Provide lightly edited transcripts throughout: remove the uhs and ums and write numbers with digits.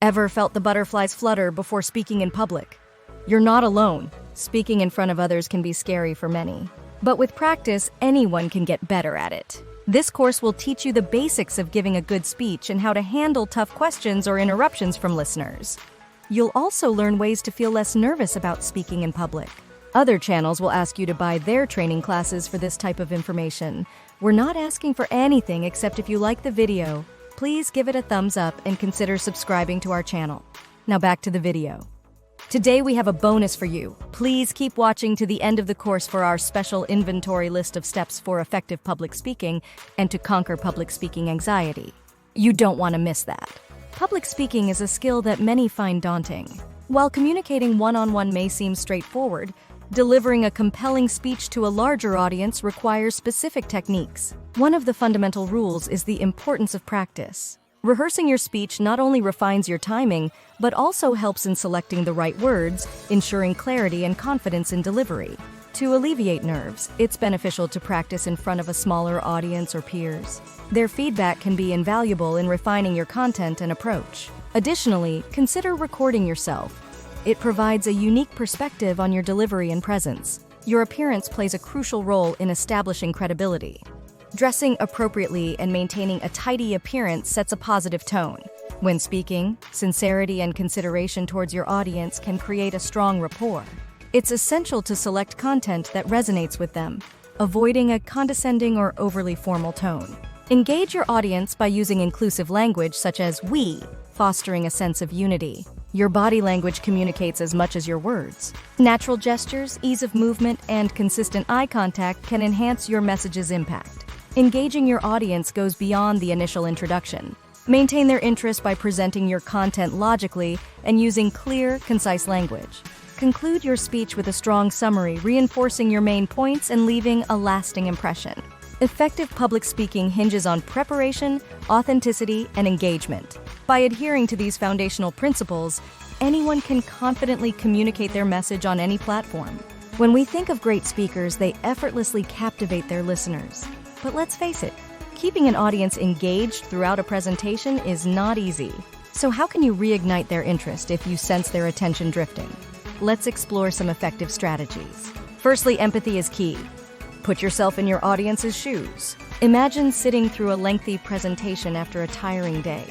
Ever felt the butterflies flutter before speaking in public? You're not alone. Speaking in front of others can be scary for many. But with practice, anyone can get better at it. This course will teach you the basics of giving a good speech and how to handle tough questions or interruptions from listeners. You'll also learn ways to feel less nervous about speaking in public. Other channels will ask you to buy their training classes for this type of information. We're not asking for anything except if you like the video, please give it a thumbs up and consider subscribing to our channel. Now back to the video. Today we have a bonus for you. Please keep watching to the end of the course for our special inventory list of steps for effective public speaking and to conquer public speaking anxiety. You don't want to miss that. Public speaking is a skill that many find daunting. While communicating one-on-one may seem straightforward, delivering a compelling speech to a larger audience requires specific techniques. One of the fundamental rules is the importance of practice. Rehearsing your speech not only refines your timing, but also helps in selecting the right words, ensuring clarity and confidence in delivery. To alleviate nerves, it's beneficial to practice in front of a smaller audience or peers. Their feedback can be invaluable in refining your content and approach. Additionally, consider recording yourself. It provides a unique perspective on your delivery and presence. Your appearance plays a crucial role in establishing credibility. Dressing appropriately and maintaining a tidy appearance sets a positive tone. When speaking, sincerity and consideration towards your audience can create a strong rapport. It's essential to select content that resonates with them, avoiding a condescending or overly formal tone. Engage your audience by using inclusive language such as we, fostering a sense of unity. Your body language communicates as much as your words. Natural gestures, ease of movement, and consistent eye contact can enhance your message's impact. Engaging your audience goes beyond the initial introduction. Maintain their interest by presenting your content logically and using clear, concise language. Conclude your speech with a strong summary, reinforcing your main points and leaving a lasting impression. Effective public speaking hinges on preparation, authenticity, and engagement. By adhering to these foundational principles, anyone can confidently communicate their message on any platform. When we think of great speakers, they effortlessly captivate their listeners. But let's face it, keeping an audience engaged throughout a presentation is not easy. So how can you reignite their interest if you sense their attention drifting? Let's explore some effective strategies. Firstly, empathy is key. Put yourself in your audience's shoes. Imagine sitting through a lengthy presentation after a tiring day.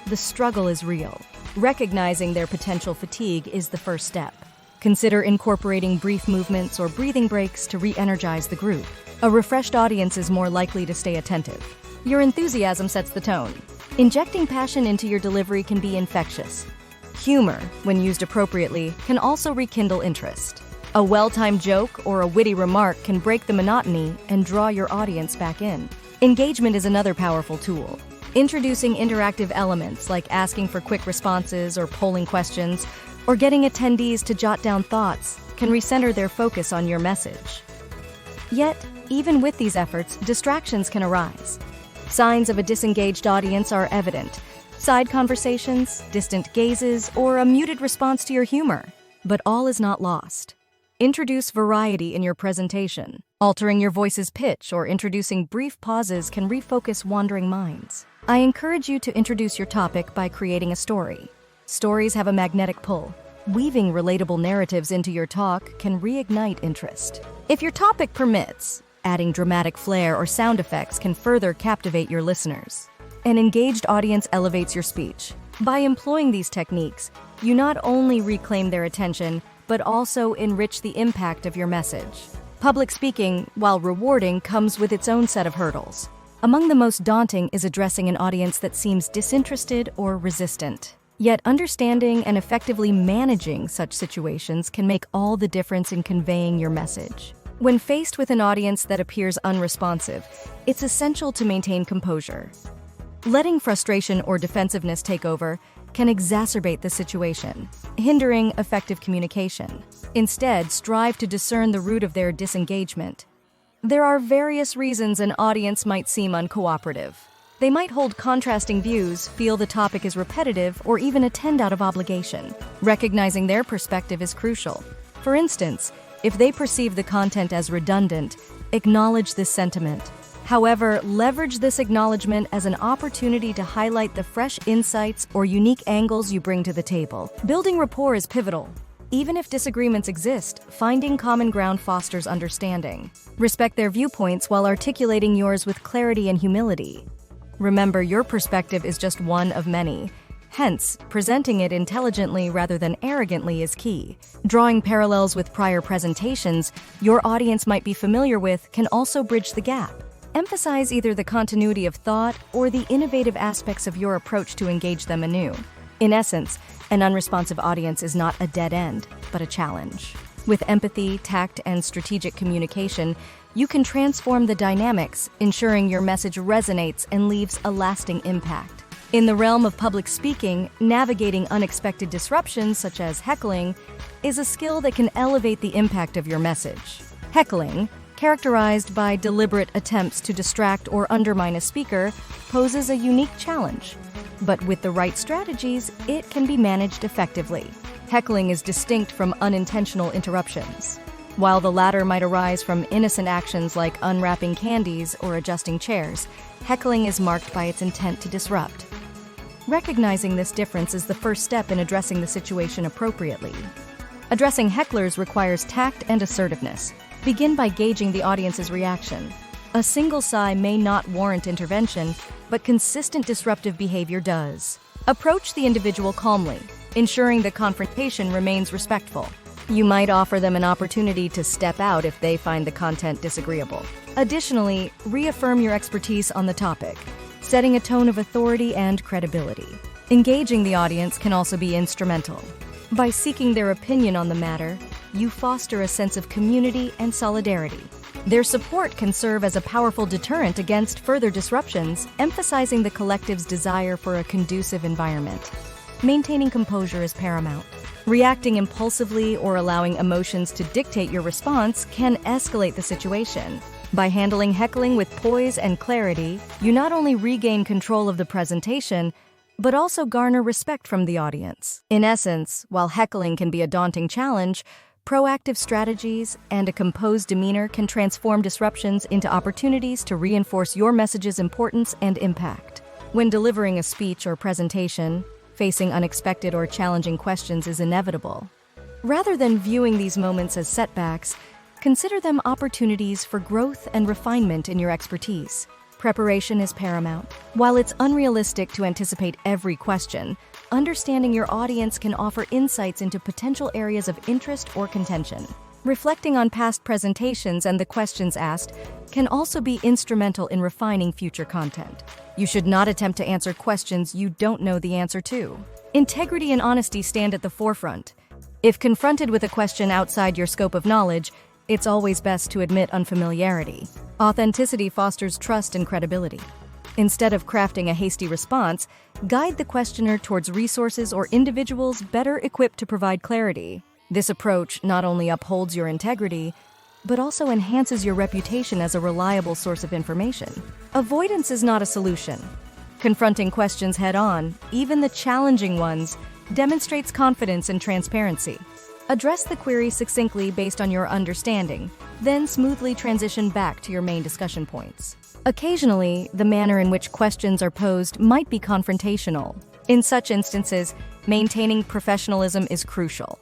The struggle is real. Recognizing their potential fatigue is the first step. Consider incorporating brief movements or breathing breaks to re-energize the group. A refreshed audience is more likely to stay attentive. Your enthusiasm sets the tone. Injecting passion into your delivery can be infectious. Humor, when used appropriately, can also rekindle interest. A well-timed joke or a witty remark can break the monotony and draw your audience back in. Engagement is another powerful tool. Introducing interactive elements like asking for quick responses or polling questions, or getting attendees to jot down thoughts can recenter their focus on your message. Yet, even with these efforts, distractions can arise. Signs of a disengaged audience are evident. Side conversations, distant gazes, or a muted response to your humor. But all is not lost. Introduce variety in your presentation. Altering your voice's pitch or introducing brief pauses can refocus wandering minds. I encourage you to introduce your topic by creating a story. Stories have a magnetic pull. Weaving relatable narratives into your talk can reignite interest. If your topic permits, adding dramatic flair or sound effects can further captivate your listeners. An engaged audience elevates your speech. By employing these techniques, you not only reclaim their attention, but also enrich the impact of your message. Public speaking, while rewarding, comes with its own set of hurdles. Among the most daunting is addressing an audience that seems disinterested or resistant. Yet understanding and effectively managing such situations can make all the difference in conveying your message. When faced with an audience that appears unresponsive, it's essential to maintain composure. Letting frustration or defensiveness take over can exacerbate the situation, hindering effective communication. Instead, strive to discern the root of their disengagement. There are various reasons an audience might seem uncooperative. They might hold contrasting views, feel the topic is repetitive, or even attend out of obligation. Recognizing their perspective is crucial. For instance, if they perceive the content as redundant, acknowledge this sentiment. However, leverage this acknowledgement as an opportunity to highlight the fresh insights or unique angles you bring to the table. Building rapport is pivotal. Even if disagreements exist, finding common ground fosters understanding. Respect their viewpoints while articulating yours with clarity and humility. Remember, your perspective is just one of many. Hence, presenting it intelligently rather than arrogantly is key. Drawing parallels with prior presentations your audience might be familiar with can also bridge the gap. Emphasize either the continuity of thought or the innovative aspects of your approach to engage them anew. In essence, an unresponsive audience is not a dead end, but a challenge. With empathy, tact, and strategic communication, you can transform the dynamics, ensuring your message resonates and leaves a lasting impact. In the realm of public speaking, navigating unexpected disruptions such as heckling is a skill that can elevate the impact of your message. Heckling, characterized by deliberate attempts to distract or undermine a speaker, poses a unique challenge. But with the right strategies, it can be managed effectively. Heckling is distinct from unintentional interruptions. While the latter might arise from innocent actions like unwrapping candies or adjusting chairs, heckling is marked by its intent to disrupt. Recognizing this difference is the first step in addressing the situation appropriately. Addressing hecklers requires tact and assertiveness. Begin by gauging the audience's reaction. A single sigh may not warrant intervention, but consistent disruptive behavior does. Approach the individual calmly, ensuring the confrontation remains respectful. You might offer them an opportunity to step out if they find the content disagreeable. Additionally, reaffirm your expertise on the topic, setting a tone of authority and credibility. Engaging the audience can also be instrumental. By seeking their opinion on the matter, you foster a sense of community and solidarity. Their support can serve as a powerful deterrent against further disruptions, emphasizing the collective's desire for a conducive environment. Maintaining composure is paramount. Reacting impulsively or allowing emotions to dictate your response can escalate the situation. By handling heckling with poise and clarity, you not only regain control of the presentation, but also garner respect from the audience. In essence, while heckling can be a daunting challenge, proactive strategies and a composed demeanor can transform disruptions into opportunities to reinforce your message's importance and impact. When delivering a speech or presentation, facing unexpected or challenging questions is inevitable. Rather than viewing these moments as setbacks, consider them opportunities for growth and refinement in your expertise. Preparation is paramount. While it's unrealistic to anticipate every question, understanding your audience can offer insights into potential areas of interest or contention. Reflecting on past presentations and the questions asked can also be instrumental in refining future content. You should not attempt to answer questions you don't know the answer to. Integrity and honesty stand at the forefront. If confronted with a question outside your scope of knowledge, it's always best to admit unfamiliarity. Authenticity fosters trust and credibility. Instead of crafting a hasty response, guide the questioner towards resources or individuals better equipped to provide clarity. This approach not only upholds your integrity, but also enhances your reputation as a reliable source of information. Avoidance is not a solution. Confronting questions head-on, even the challenging ones, demonstrates confidence and transparency. Address the query succinctly based on your understanding, then smoothly transition back to your main discussion points. Occasionally, the manner in which questions are posed might be confrontational. In such instances, maintaining professionalism is crucial.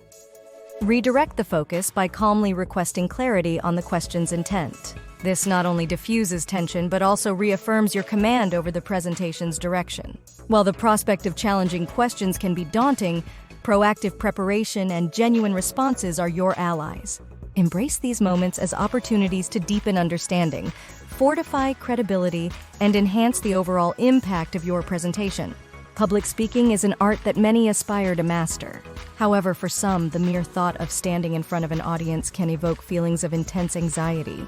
Redirect the focus by calmly requesting clarity on the question's intent. This not only diffuses tension but also reaffirms your command over the presentation's direction. While the prospect of challenging questions can be daunting, proactive preparation and genuine responses are your allies. Embrace these moments as opportunities to deepen understanding, fortify credibility, and enhance the overall impact of your presentation. Public speaking is an art that many aspire to master. However, for some, the mere thought of standing in front of an audience can evoke feelings of intense anxiety.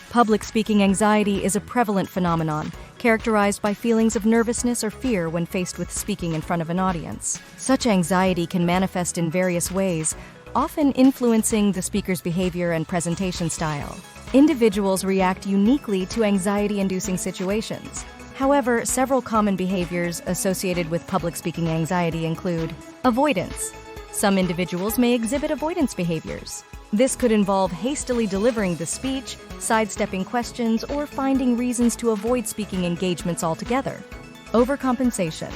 Public speaking anxiety is a prevalent phenomenon, characterized by feelings of nervousness or fear when faced with speaking in front of an audience. Such anxiety can manifest in various ways, often influencing the speaker's behavior and presentation style. Individuals react uniquely to anxiety-inducing situations. However, several common behaviors associated with public speaking anxiety include avoidance. Some individuals may exhibit avoidance behaviors. This could involve hastily delivering the speech, sidestepping questions, or finding reasons to avoid speaking engagements altogether. Overcompensation.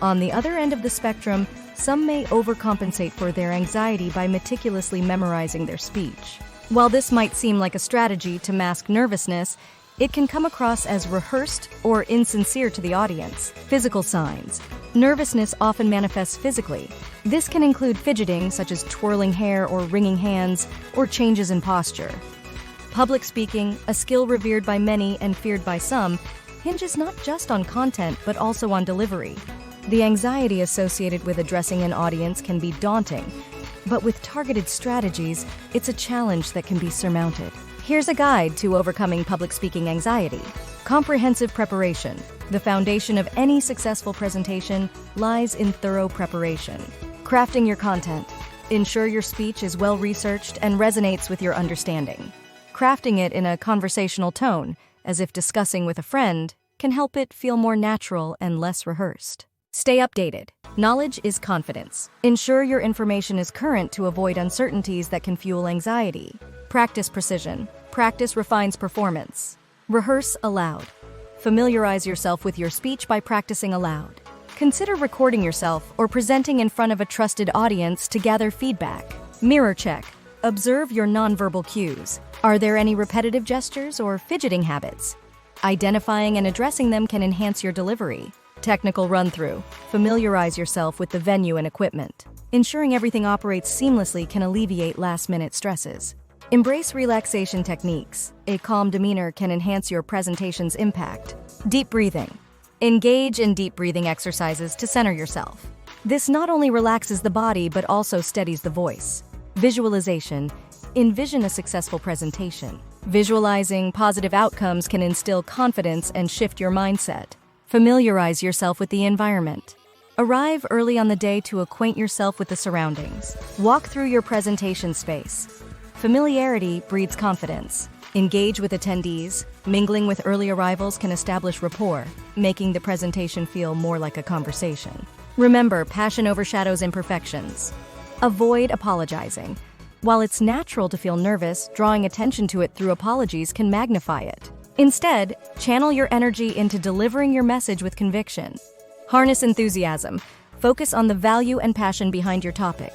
On the other end of the spectrum, some may overcompensate for their anxiety by meticulously memorizing their speech. While this might seem like a strategy to mask nervousness, it can come across as rehearsed or insincere to the audience. Physical signs. Nervousness often manifests physically. This can include fidgeting, such as twirling hair or wringing hands, or changes in posture. Public speaking, a skill revered by many and feared by some, hinges not just on content but also on delivery. The anxiety associated with addressing an audience can be daunting, but with targeted strategies, it's a challenge that can be surmounted. Here's a guide to overcoming public speaking anxiety. Comprehensive preparation. The foundation of any successful presentation lies in thorough preparation. Crafting your content. Ensure your speech is well-researched and resonates with your understanding. Crafting it in a conversational tone, as if discussing with a friend, can help it feel more natural and less rehearsed. Stay updated. Knowledge is confidence. Ensure your information is current to avoid uncertainties that can fuel anxiety. Practice precision. Practice refines performance. Rehearse aloud. Familiarize yourself with your speech by practicing aloud. Consider recording yourself or presenting in front of a trusted audience to gather feedback. Mirror check. Observe your nonverbal cues. Are there any repetitive gestures or fidgeting habits? Identifying and addressing them can enhance your delivery. Technical run-through. Familiarize yourself with the venue and equipment. Ensuring everything operates seamlessly can alleviate last-minute stresses. Embrace relaxation techniques. A calm demeanor can enhance your presentation's impact. Deep breathing. Engage in deep breathing exercises to center yourself. This not only relaxes the body but also steadies the voice. Visualization. Envision a successful presentation. Visualizing positive outcomes can instill confidence and shift your mindset. Familiarize yourself with the environment. Arrive early on the day to acquaint yourself with the surroundings. Walk through your presentation space. Familiarity breeds confidence. Engage with attendees. Mingling with early arrivals can establish rapport, making the presentation feel more like a conversation. Remember, passion overshadows imperfections. Avoid apologizing. While it's natural to feel nervous, drawing attention to it through apologies can magnify it. Instead, channel your energy into delivering your message with conviction. Harness enthusiasm. Focus on the value and passion behind your topic.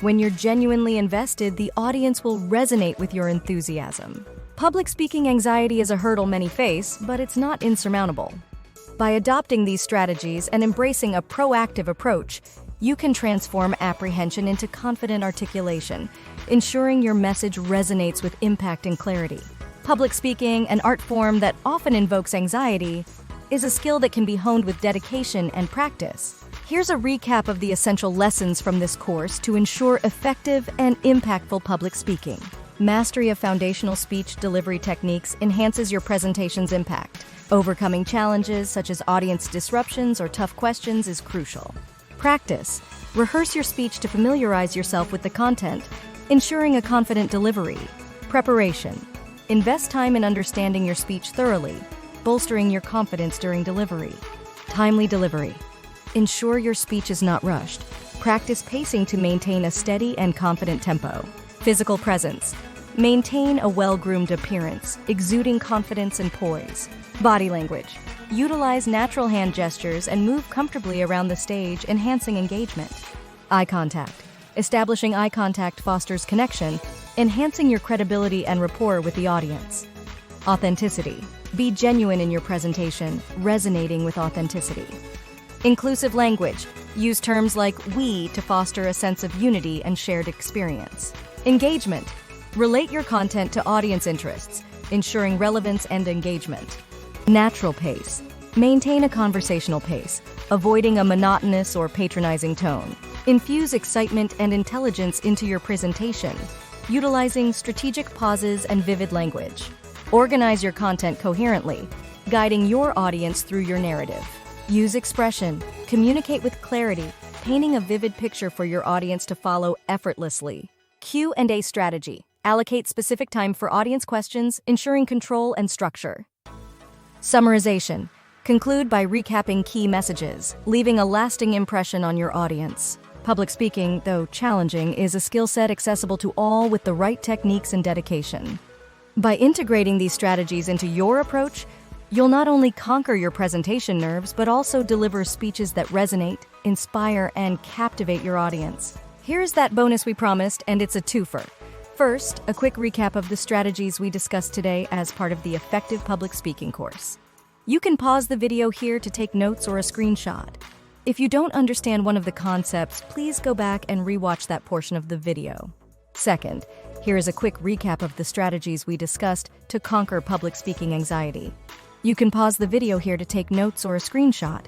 When you're genuinely invested, the audience will resonate with your enthusiasm. Public speaking anxiety is a hurdle many face, but it's not insurmountable. By adopting these strategies and embracing a proactive approach, you can transform apprehension into confident articulation, ensuring your message resonates with impact and clarity. Public speaking, an art form that often invokes anxiety, is a skill that can be honed with dedication and practice. Here's a recap of the essential lessons from this course to ensure effective and impactful public speaking. Mastery of foundational speech delivery techniques enhances your presentation's impact. Overcoming challenges such as audience disruptions or tough questions is crucial. Practice. Rehearse your speech to familiarize yourself with the content, ensuring a confident delivery. Preparation. Invest time in understanding your speech thoroughly, bolstering your confidence during delivery. Timely delivery. Ensure your speech is not rushed. Practice pacing to maintain a steady and confident tempo. Physical presence. Maintain a well-groomed appearance, exuding confidence and poise. Body language. Utilize natural hand gestures and move comfortably around the stage, enhancing engagement. Eye contact. Establishing eye contact fosters connection, enhancing your credibility and rapport with the audience. Authenticity. Be genuine in your presentation, resonating with authenticity. Inclusive language. Use terms like "we" to foster a sense of unity and shared experience. Engagement. Relate your content to audience interests, ensuring relevance and engagement. Natural pace. Maintain a conversational pace, avoiding a monotonous or patronizing tone. Infuse excitement and intelligence into your presentation, utilizing strategic pauses and vivid language. Organize your content coherently, guiding your audience through your narrative. Use expression. Communicate with clarity, painting a vivid picture for your audience to follow effortlessly. Q&A strategy. Allocate specific time for audience questions, ensuring control and structure. Summarization. Conclude by recapping key messages, leaving a lasting impression on your audience. Public speaking, though challenging, is a skill set accessible to all with the right techniques and dedication. By integrating these strategies into your approach, you'll not only conquer your presentation nerves, but also deliver speeches that resonate, inspire, and captivate your audience. Here's that bonus we promised, and it's a twofer. First, a quick recap of the strategies we discussed today as part of the Effective Public Speaking course. You can pause the video here to take notes or a screenshot. If you don't understand one of the concepts, please go back and rewatch that portion of the video. Second, here is a quick recap of the strategies we discussed to conquer public speaking anxiety. You can pause the video here to take notes or a screenshot.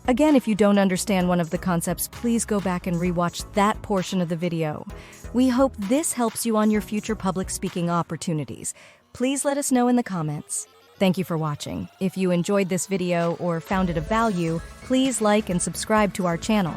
Again, if you don't understand one of the concepts, please go back and rewatch that portion of the video. We hope this helps you on your future public speaking opportunities. Please let us know in the comments. Thank you for watching. If you enjoyed this video or found it of value, please like and subscribe to our channel.